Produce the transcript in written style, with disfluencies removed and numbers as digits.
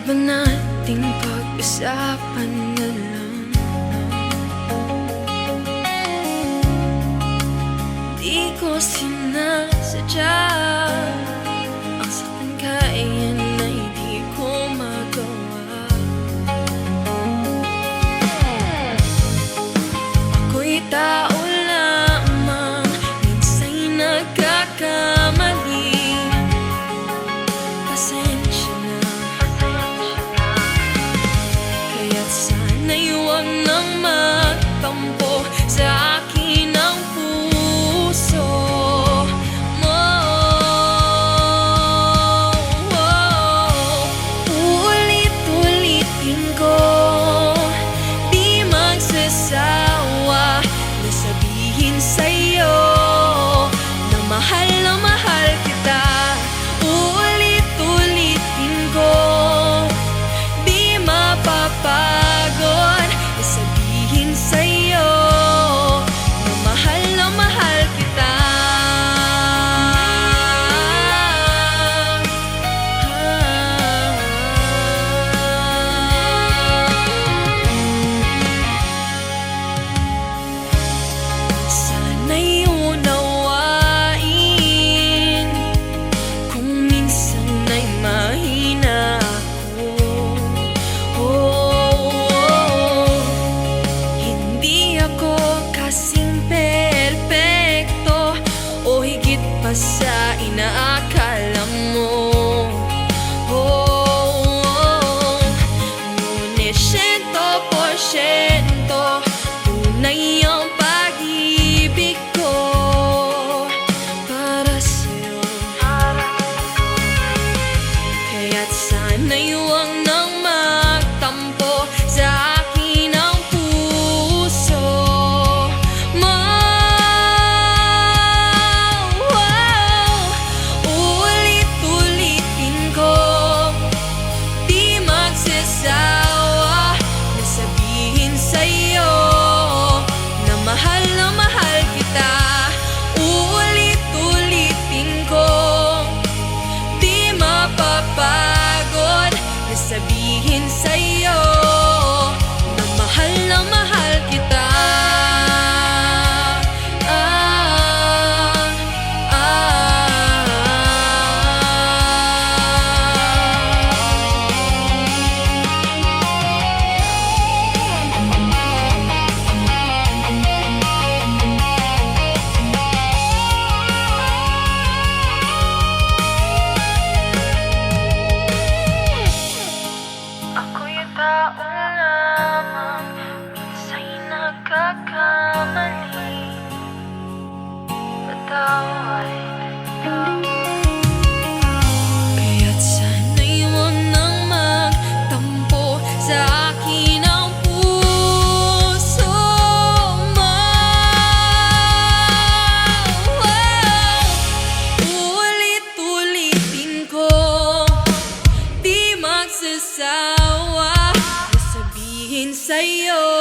ba nating pag-usapan na lang? Di ko sinasadya ang saktan kaya na hindi ko magawa. Ako'y tao lamang, minsa'y nagkakamali. Pasensya na, kaya't sana'y huwag nang magtampo sa akin ang puso mo. Ulit-ulitin ko, di magsasawa na sabihin sa'yo na mahal kita. Ulit-ulitin ko, di mapapagod na sabihin sa'yo na mahal kita. Sana'y unawain kung minsan ay mahina ako. Hindi ako kasing perpekto o higit pa sa inaakala mo. Ngunit 100% tunay ang pag-ibig ko para sa'yo. Kaya't sana'y huwag nang magtampo sa akin ang puso mo. Ulit-ulitin ko, di magsasawa na sabihin sa'yo na mahal kita. Ulit-ulitin ko, di mapapagod na sabihin sa'yo na mahal kita. Ako'y tao lamang, minsa'y nagkakamali. Patawad. Kaya't sana'y huwag nang magtampo sa akin ang puso mo. Ulit-ulitin ko, di magsasawa na sabihin sa'yo